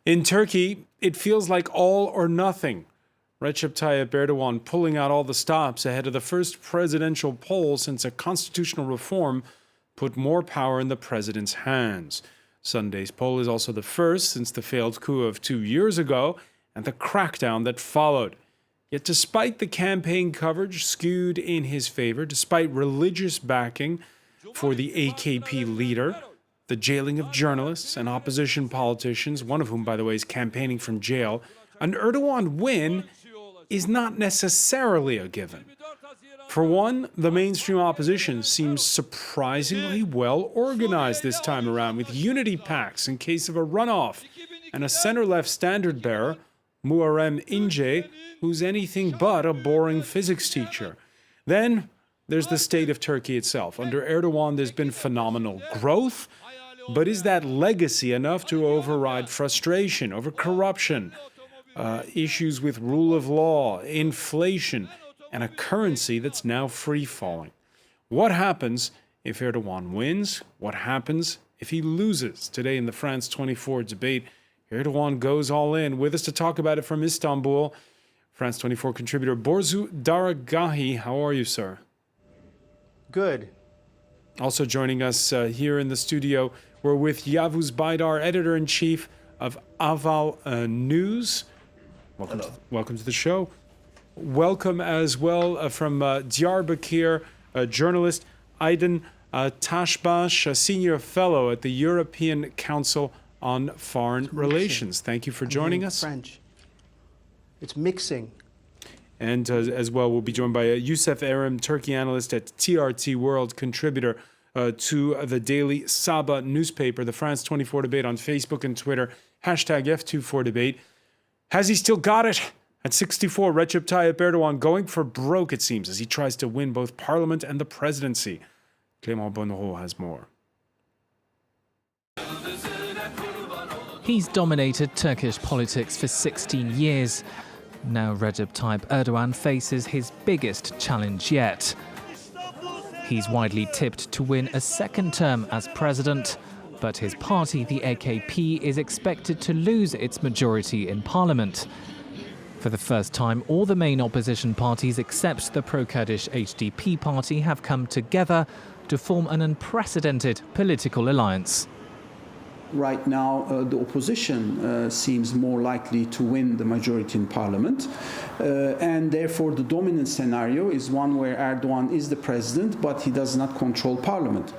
In Turkey, it feels like all or nothing. Recep Tayyip Erdogan pulling out all the stops ahead of the first presidential poll since a constitutional reform put more power in the president's hands. Sunday's poll is also the first since the failed coup of 2 years ago and the crackdown that followed. Yet despite the campaign coverage skewed in his favor, despite religious backing for the AKP leader, the jailing of journalists and opposition politicians, one of whom, by the way, is campaigning from jail, an Erdogan win is not necessarily a given. For one, the mainstream opposition seems surprisingly well organized this time around, with unity pacts in case of a runoff, and a center-left standard-bearer, Muharrem İnce, who's anything but a boring physics teacher. Then there's the state of Turkey itself. Under Erdogan, there's been phenomenal growth, but is that legacy enough to override frustration over corruption, issues with rule of law, inflation, and a currency that's now free-falling? What happens if Erdogan wins? What happens if he loses? Today in the France 24 debate, Erdogan goes all in. With us to talk about it from Istanbul, France 24 contributor Borzu Daragahi. How are you, sir? Good. Also joining us here in the studio, we're with Yavuz Baydar, editor-in-chief of Aval News. Welcome to the show. Welcome as well from Diyarbakir, journalist Aydin Tashbash, a senior fellow at the European Council on Foreign Relations. Thank you for joining us. French. It's mixing. And as well, we'll be joined by Youssef Erim, Turkey analyst at TRT World, contributor to the daily Saba newspaper. The France 24 debate on Facebook and Twitter, hashtag F24debate. Has he still got it? At 64, Recep Tayyip Erdogan going for broke, it seems, as he tries to win both parliament and the presidency. Clément Bonneau has more. He's dominated Turkish politics for 16 years. Now Recep Tayyip Erdogan faces his biggest challenge yet. He's widely tipped to win a second term as president, but his party, the AKP, is expected to lose its majority in parliament. For the first time, all the main opposition parties except the pro-Kurdish HDP party have come together to form an unprecedented political alliance. Right now, the opposition seems more likely to win the majority in parliament. And therefore, the dominant scenario is one where Erdogan is the president, but he does not control parliament.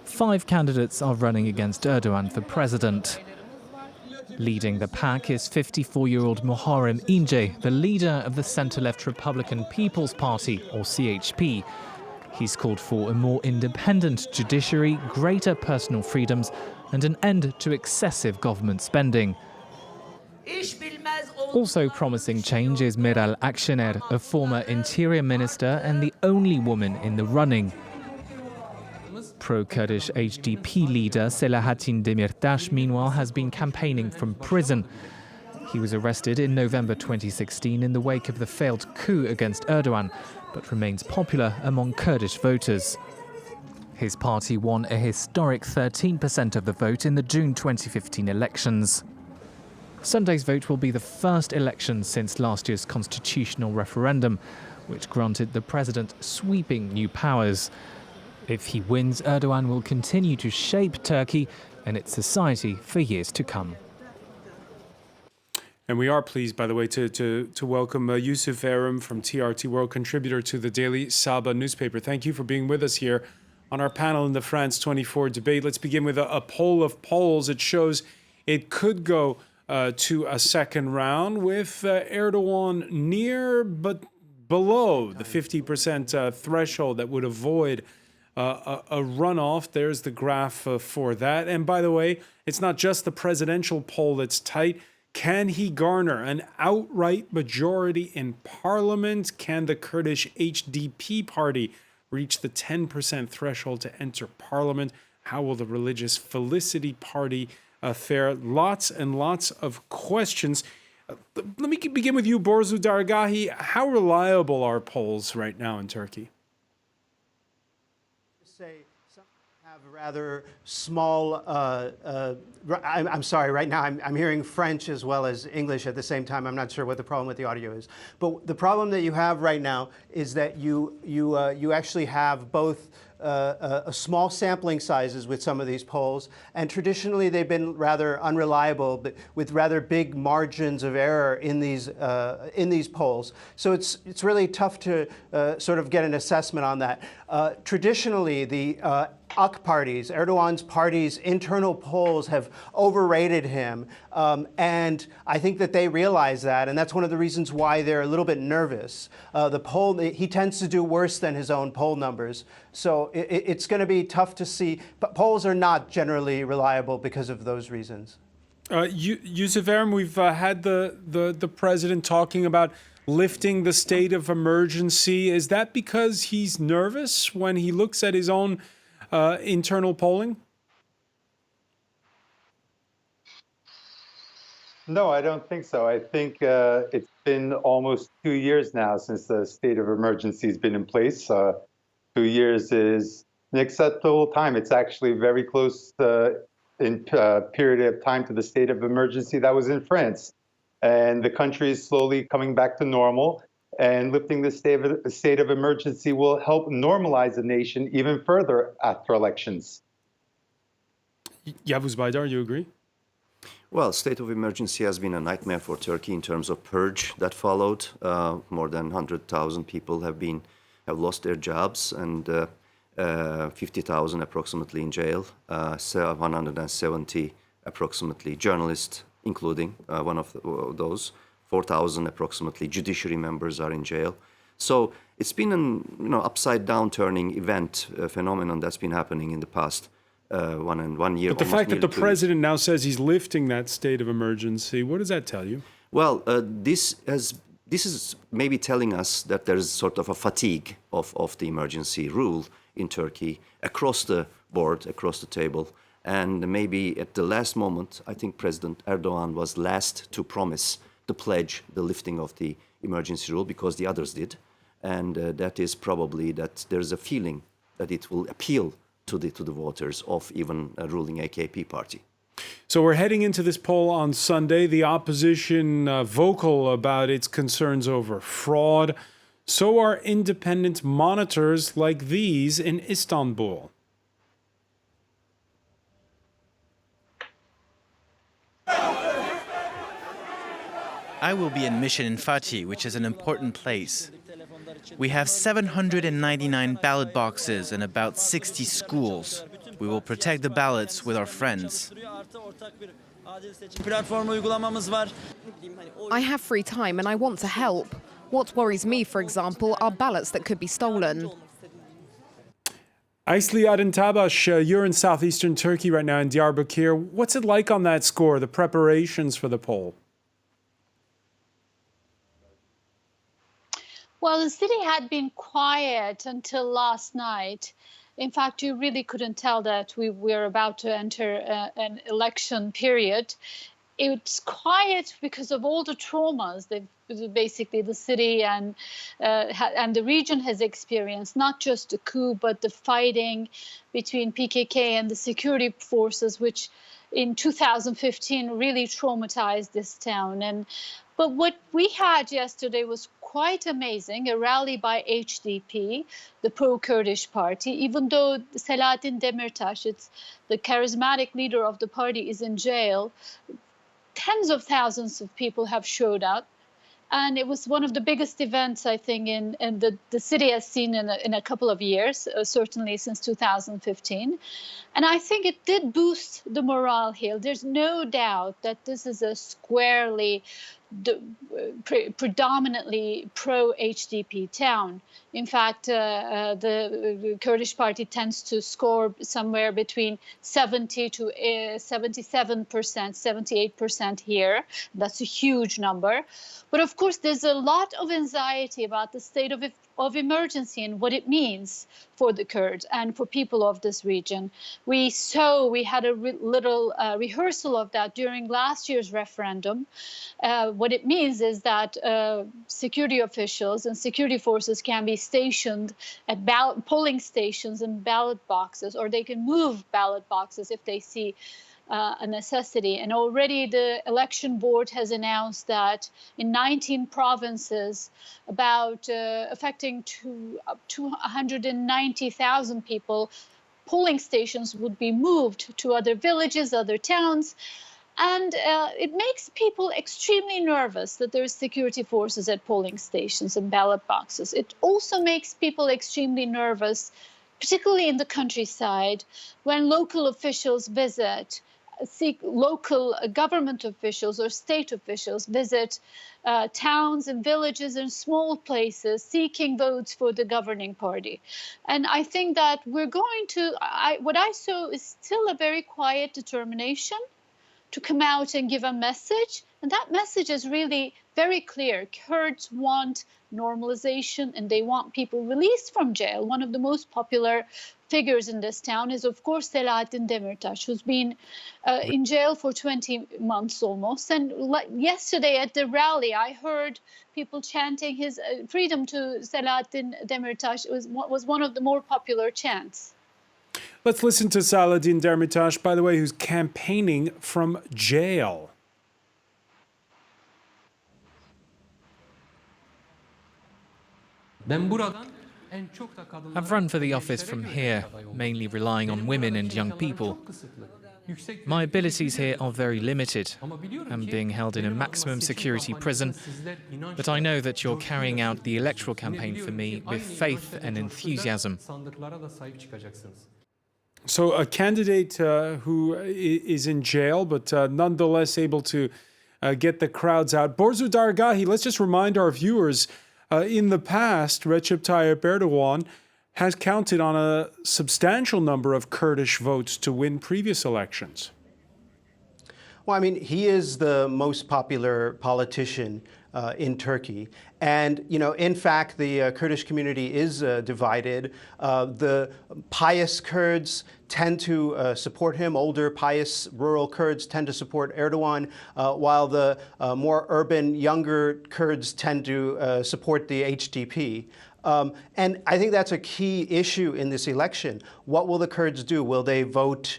5 candidates are running against Erdogan for president. Leading the pack is 54-year-old Muharrem İnce, the leader of the centre-left Republican People's Party, or CHP. He's called for a more independent judiciary, greater personal freedoms, and an end to excessive government spending. Also promising change is Meral Akşener, a former interior minister and the only woman in the running. Pro-Kurdish HDP leader Selahattin Demirtas, meanwhile, has been campaigning from prison. He was arrested in November 2016 in the wake of the failed coup against Erdogan, but remains popular among Kurdish voters. His party won a historic 13% of the vote in the June 2015 elections. Sunday's vote will be the first election since last year's constitutional referendum, which granted the president sweeping new powers. If he wins, Erdogan will continue to shape Turkey and its society for years to come. And we are pleased, by the way, to welcome Youssef Erim from TRT World, contributor to the daily Saba newspaper. Thank you for being with us here on our panel in the France 24 debate. Let's begin with a poll of polls. It shows it could go to a second round with Erdogan near but below the 50% threshold that would avoid a runoff. There's the graph for that. And by the way, it's not just the presidential poll that's tight. Can he garner an outright majority in parliament? Can the Kurdish HDP party reach the 10% threshold to enter parliament? How will the religious Felicity party fare? Lots and lots of questions. Let me begin with you, Borzu Daragahi. How reliable are polls right now in Turkey? Have rather small, I'm sorry, right now I'm hearing French as well as English at the same time. I'm not sure what the problem with the audio is. But the problem that you have right now is that you actually have both small sampling sizes with some of these polls, and traditionally they've been rather unreliable, but with rather big margins of error in these polls. So it's really tough to sort of get an assessment on that. Traditionally, the AK parties, Erdogan's party's internal polls have overrated him, and I think that they realize that, and that's one of the reasons why they're a little bit nervous. He tends to do worse than his own poll numbers, so it's going to be tough to see. But polls are not generally reliable because of those reasons. Yusuf Erim, we've had the president talking about lifting the state of emergency. Is that because he's nervous when he looks at his own internal polling? No, I don't think so. I think it's been almost 2 years now since the state of emergency has been in place. 2 years is an acceptable time. It's actually very close in period of time to the state of emergency that was in France. And the country is slowly coming back to normal. And lifting the state of emergency will help normalize the nation even further after elections. Yavuz Baydar, you agree? Well, state of emergency has been a nightmare for Turkey in terms of purge that followed. More than 100,000 people have lost their jobs, and 50,000 approximately in jail. 170 approximately journalists, including one of those. 4,000 approximately judiciary members are in jail. So it's been an upside down turning event, phenomenon that's been happening in the past 1 year. But the fact that the president now says he's lifting that state of emergency, what does that tell you? Well, this is maybe telling us that there's sort of a fatigue of the emergency rule in Turkey across the board, across the table. And maybe at the last moment, I think President Erdogan was last to promise to pledge the lifting of the emergency rule because the others did. And that is probably that there's a feeling that it will appeal to the voters of even a ruling AKP party. So we're heading into this poll on Sunday. The opposition vocal about its concerns over fraud. So are independent monitors like these in Istanbul. I will be in Mission in Fatih, which is an important place. We have 799 ballot boxes and about 60 schools. We will protect the ballots with our friends. I have free time and I want to help. What worries me, for example, are ballots that could be stolen. Aisli Tabash, you're in southeastern Turkey right now in Diyarbakir. What's it like on that score, the preparations for the poll? Well, the city had been quiet until last night. In fact, you really couldn't tell that we were about to enter an election period. It's quiet because of all the traumas that basically the city and the region has experienced, not just the coup, but the fighting between PKK and the security forces, which in 2015 really traumatized this town. But what we had yesterday was quite amazing, a rally by HDP, the pro-Kurdish party, even though Selahattin Demirtas, it's the charismatic leader of the party, is in jail. Tens of thousands of people have showed up. And it was one of the biggest events, I think, in the city has seen in a couple of years, certainly since 2015. And I think it did boost the morale here. There's no doubt that this is a squarely, predominantly pro-HDP town. In fact, the Kurdish party tends to score somewhere between 70 to 77%, 78% here. That's a huge number. But of course, there's a lot of anxiety about the state of of emergency and what it means for the Kurds and for people of this region. We had a little rehearsal of that during last year's referendum. What it means is that security officials and security forces can be stationed at polling stations and ballot boxes, or they can move ballot boxes if they see a necessity. And already the election board has announced that in 19 provinces, about affecting up to 190,000 people, polling stations would be moved to other villages, other towns. And it makes people extremely nervous that there's security forces at polling stations and ballot boxes. It also makes people extremely nervous, particularly in the countryside, when local officials visit, local government officials or state officials visit towns and villages and small places seeking votes for the governing party. And I think that we're going to, what I saw is still a very quiet determination to come out and give a message. And that message is really very clear. Kurds want normalization and they want people released from jail. One of the most popular figures in this town is, of course, Selahattin Demirtas, who's been in jail for 20 months almost. And yesterday at the rally, I heard people chanting his freedom to Selahattin Demirtas. It was one of the more popular chants. Let's listen to Selahattin Demirtas, by the way, who's campaigning from jail. I've run for the office from here, mainly relying on women and young people. My abilities here are very limited. I'm being held in a maximum security prison, but I know that you're carrying out the electoral campaign for me with faith and enthusiasm. So a candidate who is in jail, but nonetheless able to get the crowds out. Borzu Dargahi, let's just remind our viewers, in the past, Recep Tayyip Erdogan has counted on a substantial number of Kurdish votes to win previous elections. Well, I mean, he is the most popular politician in Turkey. And, you know, in fact, the Kurdish community is divided. The pious Kurds tend to support him. Older, pious, rural Kurds tend to support Erdogan, while the more urban, younger Kurds tend to support the HDP. And I think that's a key issue in this election. What will the Kurds do? Will they vote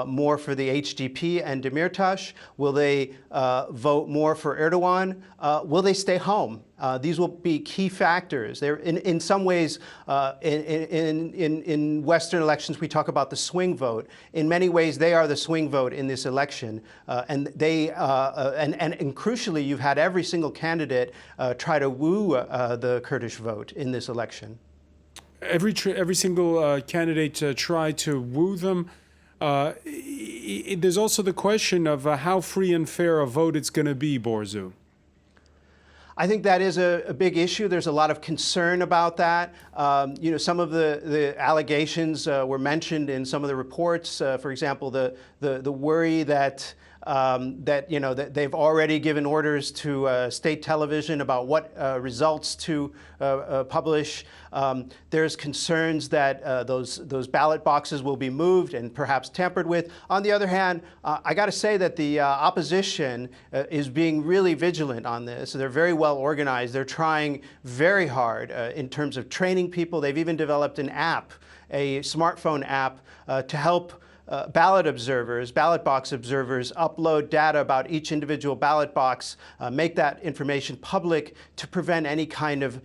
more for the HDP and Demirtas? Will they vote more for Erdogan? Will they stay home? These will be key factors. They're in some ways, in Western elections, we talk about the swing vote. In many ways, they are the swing vote in this election. And crucially, you've had every single candidate try to woo the Kurdish vote in this election. Every single candidate tried to woo them. There's also the question of how free and fair a vote it's going to be, Borzu. I think that is a big issue. There's a lot of concern about that. You know, some of the allegations were mentioned in some of the reports. For example, the worry that that they've already given orders to state television about what results to publish. There's concerns that those ballot boxes will be moved and perhaps tampered with. On the other hand, I got to say that the opposition is being really vigilant on this. They're very well organized. They're trying very hard in terms of training people. They've even developed an app, a smartphone app, to help ballot box observers upload data about each individual ballot box, make that information public to prevent any kind of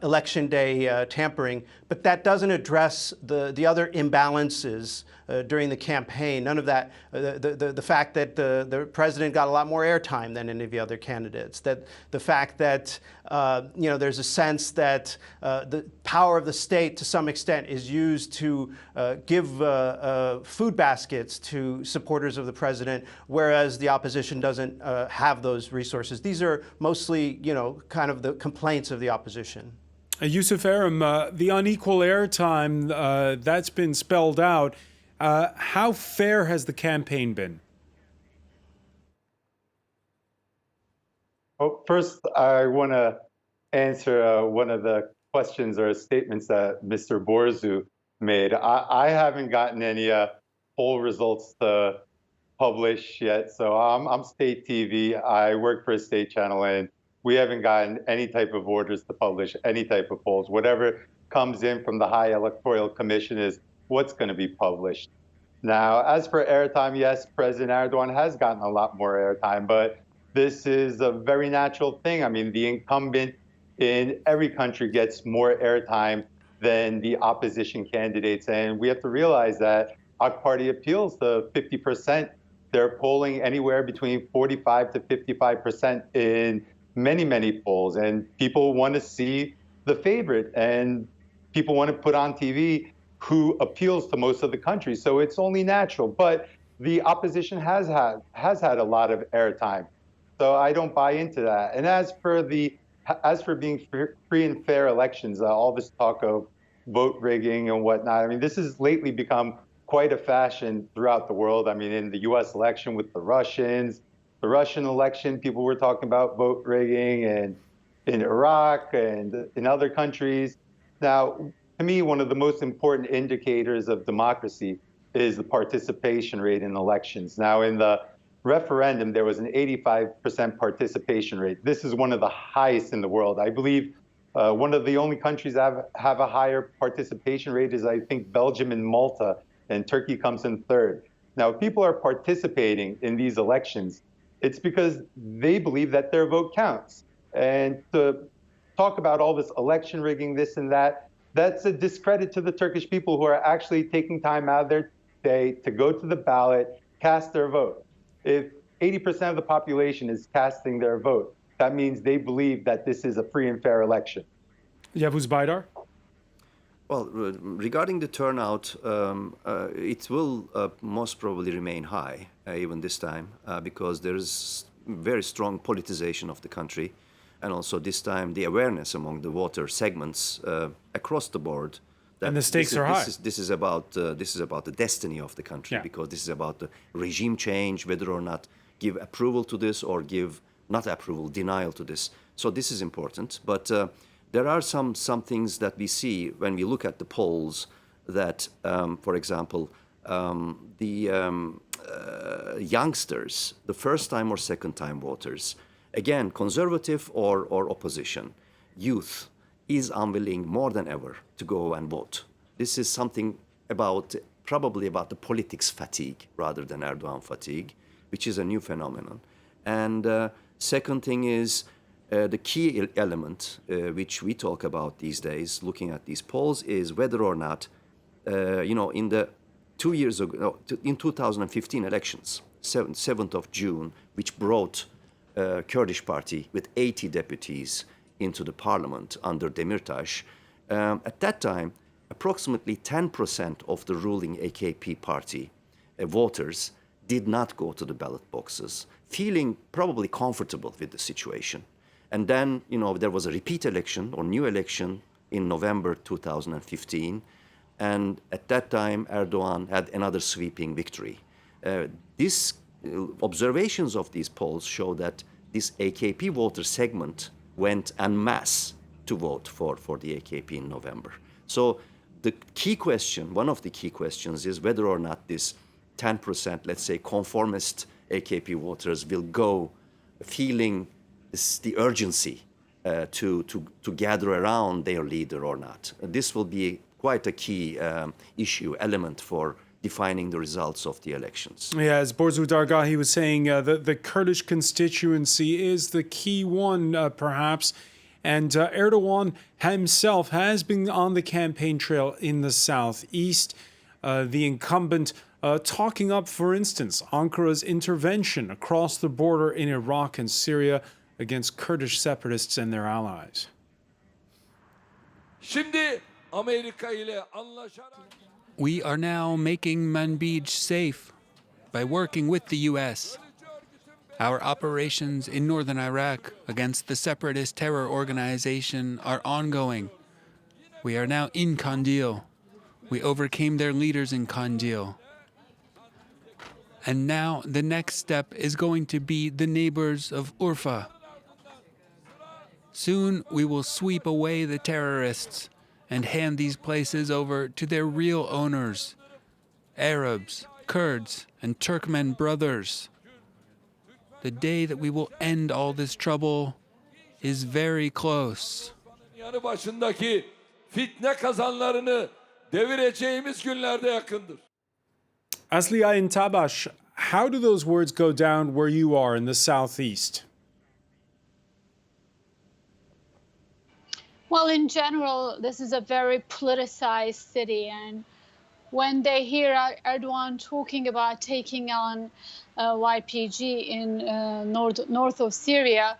election day tampering. But that doesn't address the other imbalances during the campaign. None of that, the fact that the president got a lot more airtime than any of the other candidates, that the fact that there's a sense that the power of the state to some extent is used to give food baskets to supporters of the president, whereas the opposition doesn't have those resources. These are mostly, kind of the complaints of the opposition. Yusuf Aram, the unequal airtime, that's been spelled out. How fair has the campaign been? Well, first, I want to answer one of the questions or statements that Mr. Borzu made. I haven't gotten any poll results to publish yet. So I'm state TV. I work for a state channel, and we haven't gotten any type of orders to publish any type of polls. Whatever comes in from the High Electoral Commission is what's going to be published. Now, as for airtime, yes, President Erdogan has gotten a lot more airtime, but this is a very natural thing. I mean, the incumbent in every country gets more airtime than the opposition candidates. And we have to realize that AK Party appeals to 50%. They're polling anywhere between 45 to 55% in many, many polls. And people want to see the favorite, and people want to put on TV who appeals to most of the country. So it's only natural. But the opposition has had a lot of airtime. So I don't buy into that. And as for being free and fair elections, all this talk of vote rigging and whatnot, I mean, this has lately become quite a fashion throughout the world. I mean, in the US election with the Russians, the Russian election, people were talking about vote rigging, and in Iraq and in other countries. Now, to me, one of the most important indicators of democracy is the participation rate in elections. Now, in the referendum, there was an 85% participation rate. This is one of the highest in the world. I believe one of the only countries that have a higher participation rate is, I think, Belgium and Malta, and Turkey comes in third. Now, if people are participating in these elections, it's because they believe that their vote counts. And to talk about all this election rigging, this and that, that's a discredit to the Turkish people who are actually taking time out of their day to go to the ballot, cast their vote. If 80% of the population is casting their vote, that means they believe that this is a free and fair election. Yavuz Baydar? Well, regarding the turnout, it will most probably remain high even this time because there is very strong politicization of the country, and also this time the awareness among the voter segments across the board. That and the stakes are high. This is about the destiny of the country, because this is about the regime change, whether or not give approval to this or give not approval, denial to this. So this is important, but there are some things that we see when we look at the polls that, for example, the youngsters, the first-time or second-time voters, again, conservative or opposition, youth is unwilling more than ever to go and vote. This is something probably about the politics fatigue rather than Erdogan fatigue, which is a new phenomenon. And second thing is, the key element which we talk about these days, looking at these polls, is whether or not, in the 2 years ago, in 2015 elections, 7th of June, which brought Kurdish party with 80 deputies into the parliament under Demirtas. At that time, approximately 10% of the ruling AKP party voters did not go to the ballot boxes, feeling probably comfortable with the situation. And then, there was a repeat election or new election in November 2015. And at that time, Erdogan had another sweeping victory. These observations of these polls show that this AKP voter segment went en masse to vote for the AKP in November. So the key question, one of the key questions, is whether or not this 10%, let's say, conformist AKP voters will go feeling the urgency to gather around their leader or not. This will be quite a key element for defining the results of the elections. Yeah, as Borzu Dargahi was saying, the Kurdish constituency is the key one, perhaps. And Erdogan himself has been on the campaign trail in the southeast. The incumbent talking up, for instance, Ankara's intervention across the border in Iraq and Syria against Kurdish separatists and their allies. We are now making Manbij safe by working with the U.S. Our operations in northern Iraq against the separatist terror organization are ongoing. We are now in Kandil. We overcame their leaders in Kandil. And now the next step is going to be the neighbors of Urfa. Soon we will sweep away the terrorists and hand these places over to their real owners, Arabs, Kurds, and Turkmen brothers. The day that we will end all this trouble is very close. Yanı başındaki fitne kazanlarını devireceğimiz günlerde yakındır. Asli Ayin Tabash, how do those words go down where you are in the southeast? Well, in general, this is a very politicized city, and when they hear Erdogan talking about taking on YPG in north of Syria,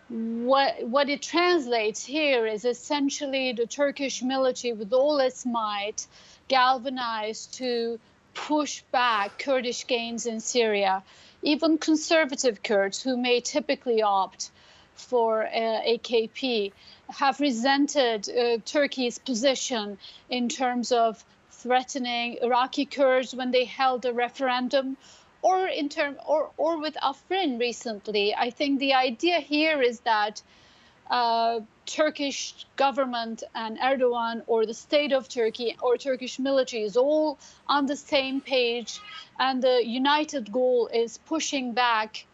what it translates here is essentially the Turkish military with all its might galvanized to push back Kurdish gains in Syria. Even conservative Kurds who may typically opt for AKP have resented Turkey's position in terms of threatening Iraqi Kurds when they held a referendum, or with Afrin recently. I think the idea here is that Turkish government and Erdogan, or the state of Turkey, or Turkish military is all on the same page, and the united goal is pushing back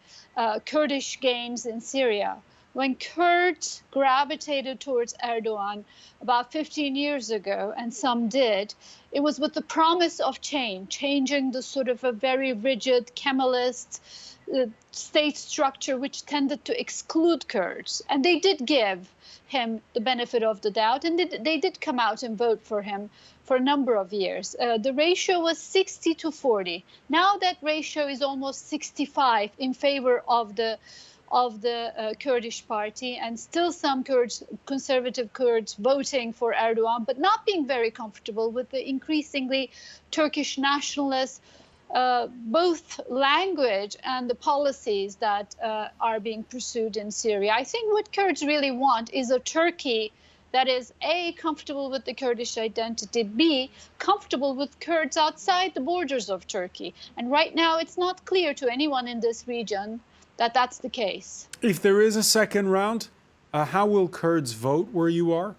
Kurdish gains in Syria. When Kurds gravitated towards Erdogan about 15 years ago, and some did, it was with the promise of changing the sort of a very rigid Kemalist state structure which tended to exclude Kurds. And they did give him the benefit of the doubt, and they did come out and vote for him for a number of years. The ratio was 60-40. Now that ratio is almost 65 in favor of the Kurdish party, and still some Kurds, conservative Kurds, voting for Erdogan, but not being very comfortable with the increasingly Turkish nationalist, both language and the policies that are being pursued in Syria. I think what Kurds really want is a Turkey that is A, comfortable with the Kurdish identity, B, comfortable with Kurds outside the borders of Turkey. And right now it's not clear to anyone in this region that that's the case. If there is a second round, how will Kurds vote where you are?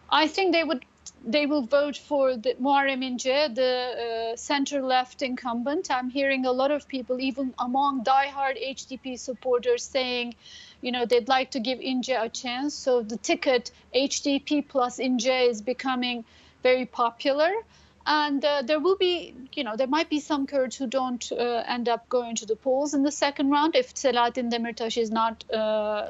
I think they will vote for the Muharrem İnce, the center-left incumbent. I'm hearing a lot of people, even among diehard HDP supporters, saying, they'd like to give İnce a chance. So the ticket HDP plus İnce is becoming very popular. And there might be some Kurds who don't end up going to the polls in the second round if Selahattin Demirtas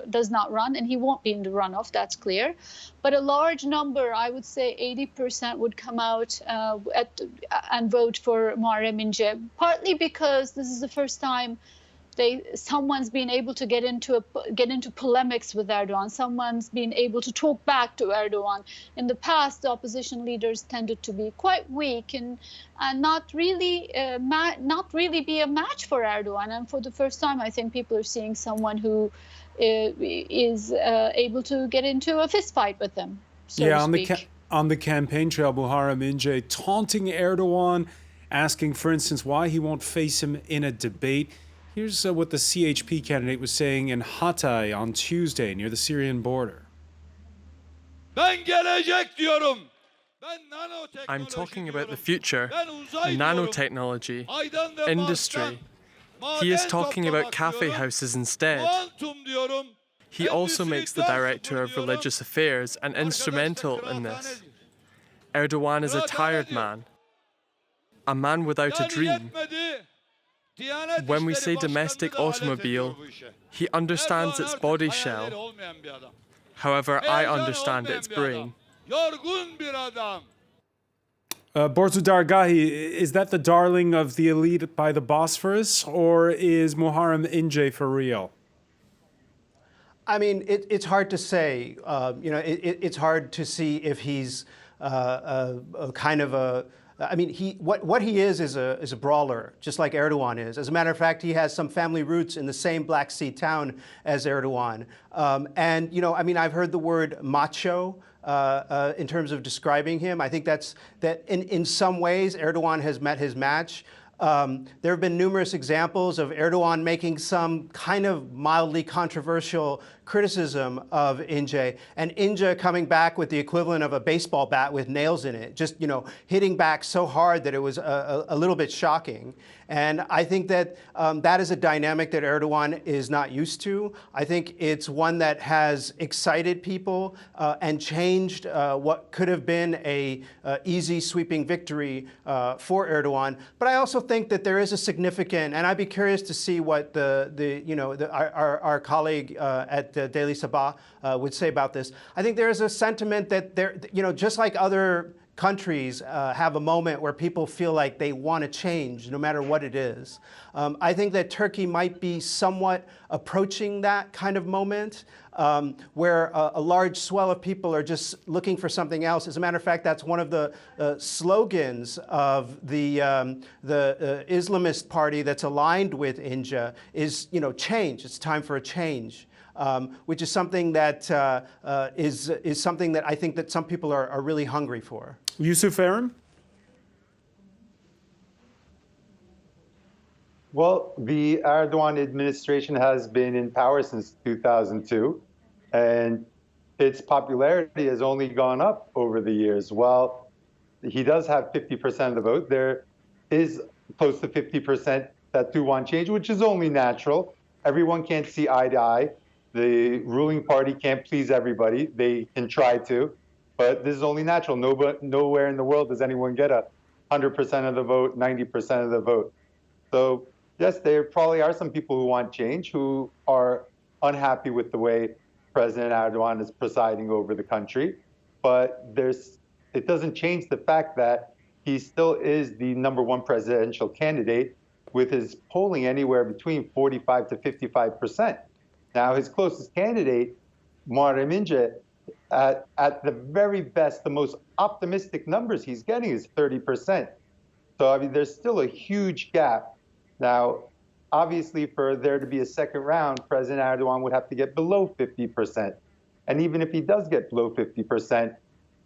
does not run, and he won't be in the runoff, that's clear. But a large number, I would say 80%, would come out and vote for Muharrem İnce, partly because this is the first time someone's been able to get into polemics with Erdogan. Someone's been able to talk back to Erdogan. In the past, the opposition leaders tended to be quite weak and not really be a match for Erdogan. And for the first time, I think people are seeing someone who is able to get into a fist fight with them. On the campaign trail, Muharrem İnce taunting Erdogan, asking, for instance, why he won't face him in a debate. Here's what the CHP candidate was saying in Hatay on Tuesday near the Syrian border. I'm talking about the future, nanotechnology, industry. He is talking about cafe houses instead. He also makes the director of religious affairs an instrumental in this. Erdogan is a tired man, a man without a dream. When we say domestic automobile, he understands its body shell. However, I understand its brain. Borzu Dargahi, is that the darling of the elite by the Bosphorus, or is Muharrem İnce for real? I mean, it's hard to say. It's hard to see if he's what he is a brawler, just like Erdogan is. As a matter of fact, he has some family roots in the same Black Sea town as Erdogan. I've heard the word macho in terms of describing him. I think that in some ways Erdogan has met his match. There have been numerous examples of Erdogan making some kind of mildly controversial criticism of Ince, and Ince coming back with the equivalent of a baseball bat with nails in it, just, hitting back so hard that it was a little bit shocking. And I think that that is a dynamic that Erdogan is not used to. I think it's one that has excited people and changed what could have been a easy sweeping victory for Erdogan. But I also think that there is a significant, and I'd be curious to see what our colleague at Daily Sabah would say about this. I think there is a sentiment that just like other countries have a moment where people feel like they want to change no matter what it is. I think that Turkey might be somewhat approaching that kind of moment where a large swell of people are just looking for something else. As a matter of fact, that's one of the slogans of the Islamist party that's aligned with Ince is, change. It's time for a change. Which is something that is something that I think that some people are really hungry for. Yusuf Aram? Well, the Erdogan administration has been in power since 2002, and its popularity has only gone up over the years. While he does have 50% of the vote, there is close to 50% that do want change, which is only natural. Everyone can't see eye to eye. The ruling party can't please everybody. They can try to, but this is only natural. Nowhere in the world does anyone get 100% of the vote, 90% of the vote. So yes, there probably are some people who want change, who are unhappy with the way President Erdogan is presiding over the country. But it doesn't change the fact that he still is the #1 presidential candidate, with his polling anywhere between 45 to 55%. Now, his closest candidate, Muharrem İnce, at the very best, the most optimistic numbers he's getting is 30%. So, I mean, there's still a huge gap. Now, obviously, for there to be a second round, President Erdogan would have to get below 50%. And even if he does get below 50%,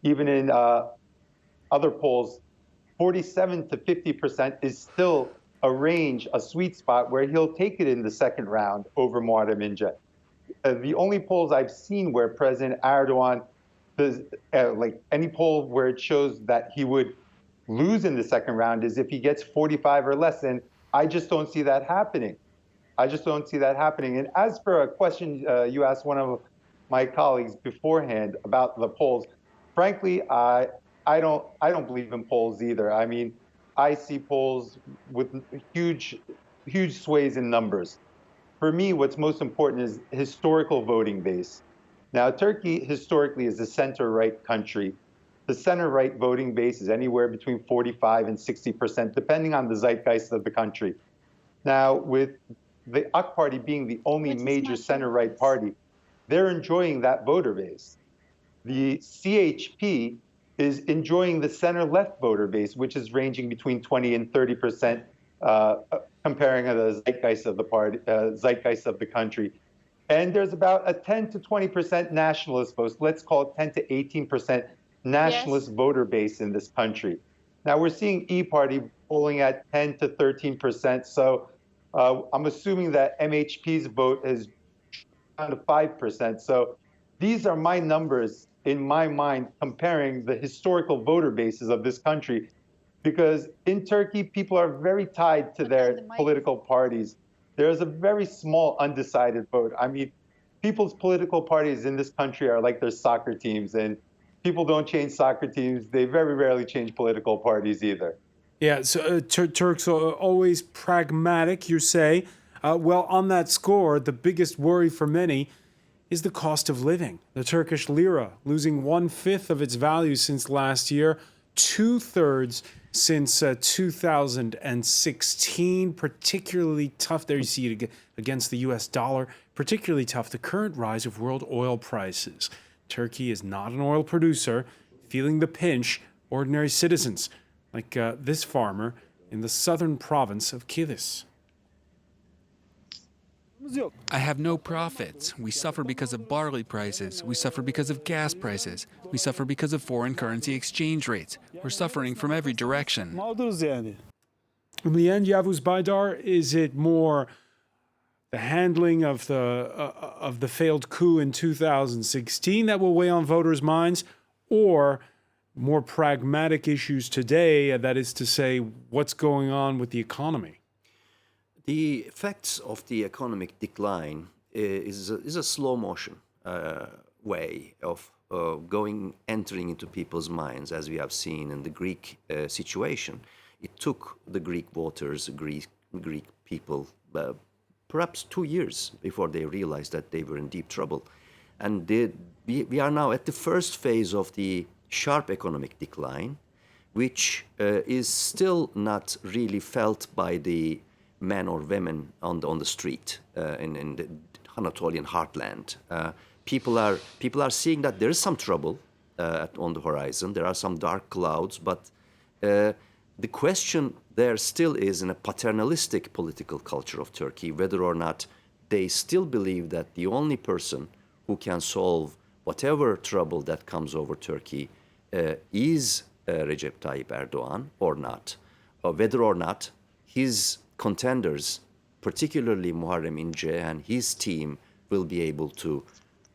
even in other polls, 47 to 50% is still a range, a sweet spot where he'll take it in the second round over Muharrem İnce. The only polls I've seen where President Erdogan does, like any poll where it shows that he would lose in the second round, is if he gets 45 or less, and I just don't see that happening. I just don't see that happening. And as for a question you asked one of my colleagues beforehand about the polls, frankly, I don't believe in polls either. I mean, I see polls with huge sways in numbers. For me, what's most important is historical voting base. Now, Turkey historically is a center-right country. The center-right voting base is anywhere between 45 and 60%, depending on the zeitgeist of the country. Now, with the AK Party being the only major center-right party, they're enjoying that voter base. The CHP is enjoying the center-left voter base, which is ranging between 20 and 30%, comparing the zeitgeist of the party, zeitgeist of the country. And there's about a 10 to 20% nationalist vote. Let's call it 10 to 18% nationalist voter base in this country. Now we're seeing E-Party polling at 10 to 13%. So I'm assuming that MHP's vote is down to 5%. So these are my numbers in my mind, comparing the historical voter bases of this country, because in Turkey, people are very tied to their political parties. There's a very small undecided vote. I mean, people's political parties in this country are like their soccer teams, and people don't change soccer teams. They very rarely change political parties either. Yeah, so Turks are always pragmatic, you say. Well, on that score, the biggest worry for many is the cost of living. The Turkish lira losing 1/5 of its value since last year, 2/3 since 2016. Particularly tough, there you see it against the US dollar, particularly tough, the current rise of world oil prices. Turkey is not an oil producer, feeling the pinch, ordinary citizens, like this farmer in the southern province of Kilis. I have no profits. We suffer because of barley prices. We suffer because of gas prices. We suffer because of foreign currency exchange rates. We're suffering from every direction. In the end, Yavuz Baydar, is it more the handling of the failed coup in 2016 that will weigh on voters' minds, or more pragmatic issues today, that is to say, what's going on with the economy? The effects of the economic decline is a slow motion way of entering into people's minds, as we have seen in the Greek situation. It took the Greek voters, Greek people, perhaps 2 years before they realized that they were in deep trouble. And we are now at the first phase of the sharp economic decline, which is still not really felt by the men or women on the street in the Anatolian heartland. People are seeing that there is some trouble on the horizon. There are some dark clouds, but the question there still is, in a paternalistic political culture of Turkey, whether or not they still believe that the only person who can solve whatever trouble that comes over Turkey is Recep Tayyip Erdogan or not, or whether or not his contenders, particularly Muharrem İnce and his team, will be able to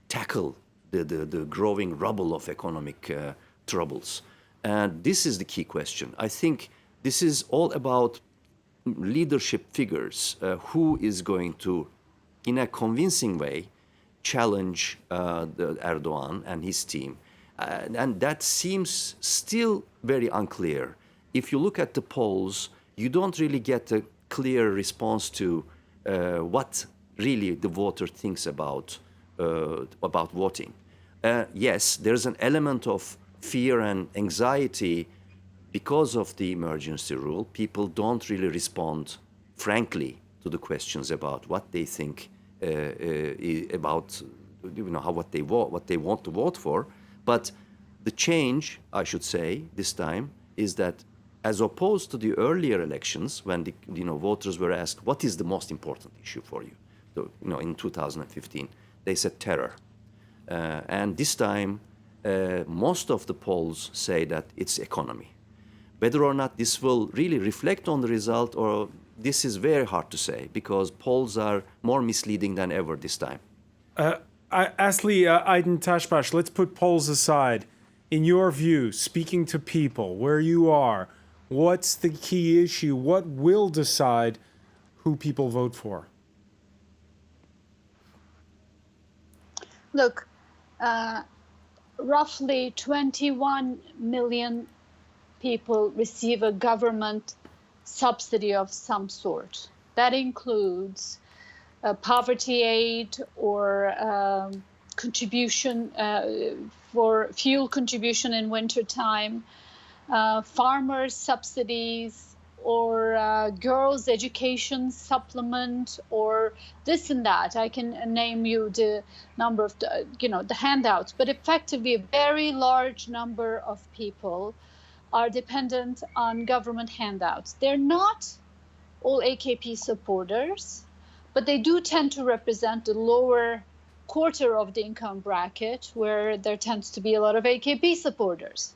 tackle the growing rubble of economic troubles. And this is the key question. I think this is all about leadership figures who is going to, in a convincing way, challenge Erdogan and his team. And that seems still very unclear. If you look at the polls, you don't really get a clear response to what really the voter thinks about voting. Yes, there's an element of fear and anxiety because of the emergency rule. People don't really respond frankly to the questions about what they think about, what they want to vote for. But the change, I should say, this time is that, as opposed to the earlier elections, when the voters were asked what is the most important issue for you, in 2015, they said terror, and this time most of the polls say that it's economy. Whether or not this will really reflect on the result, or this is very hard to say, because polls are more misleading than ever this time. Asli Aydin Tashbash, let's put polls aside. In your view, speaking to people where you are, what's the key issue? What will decide who people vote for? Look, roughly 21 million people receive a government subsidy of some sort. That includes poverty aid or contribution for fuel contribution in wintertime, farmers' subsidies, or girls' education supplement, or this and that. I can name you the number of the handouts, but effectively a very large number of people are dependent on government handouts. They're not all AKP supporters, but they do tend to represent the lower quarter of the income bracket, where there tends to be a lot of AKP supporters.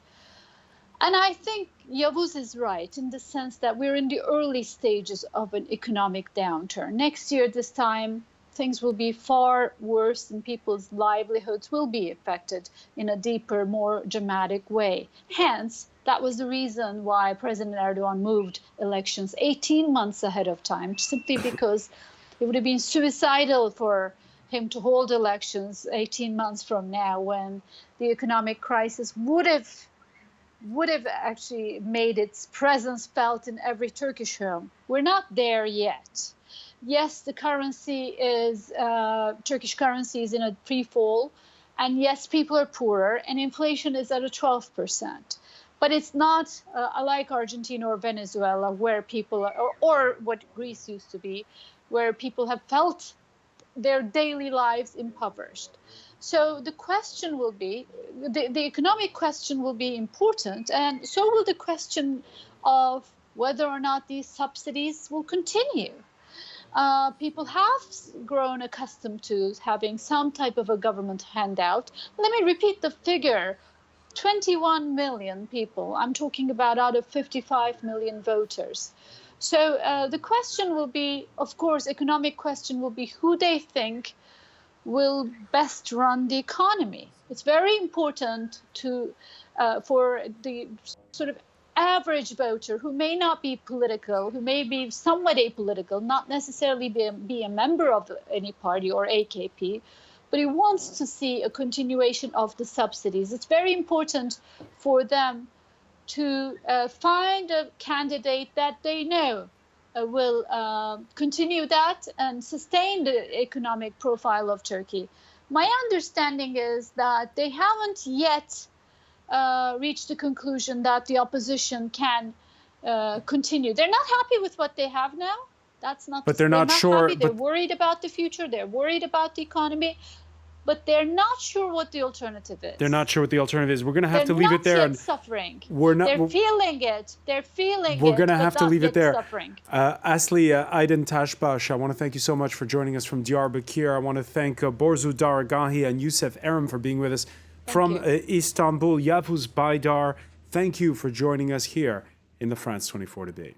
And I think Yavuz is right in the sense that we're in the early stages of an economic downturn. Next year, this time, things will be far worse and people's livelihoods will be affected in a deeper, more dramatic way. Hence, that was the reason why President Erdogan moved elections 18 months ahead of time, simply because it would have been suicidal for him to hold elections 18 months from now, when the economic crisis would have actually made its presence felt in every Turkish home. We're not there yet. Yes, the currency is, Turkish currency is in a free fall, and yes, people are poorer, and inflation is at a 12%. But it's not like Argentina or Venezuela, where people are, or what Greece used to be, where people have felt their daily lives impoverished. So the question will be, the economic question will be important, and so will the question of whether or not these subsidies will continue. People have grown accustomed to having some type of a government handout. Let me repeat the figure. 21 million people, I'm talking about out of 55 million voters, So the question will be, of course, economic question will be who they think will best run the economy. It's very important to for the sort of average voter who may not be political, who may be somewhat apolitical, not necessarily be a member of any party or AKP, but he wants to see a continuation of the subsidies. It's very important for them to find a candidate that they know will continue that and sustain the economic profile of Turkey. My understanding is that they haven't yet reached the conclusion that the opposition can continue. They're not happy with what they have now. That's not. But they're not sure. Happy. They're worried about the future. They're worried about the economy. But they're not sure what the alternative is. They're not sure what the alternative is. We're going to have to leave it there. They're not yet suffering. They're feeling it. They're feeling it. We're going to have to leave it there. Suffering. Asli Aydin Tashbash, I want to thank you so much for joining us from Diyarbakir. I want to thank Borzu Daragahi and Yusuf Erim for being with us from Istanbul. Yavuz Baydar, thank you for joining us here in the France 24 debate.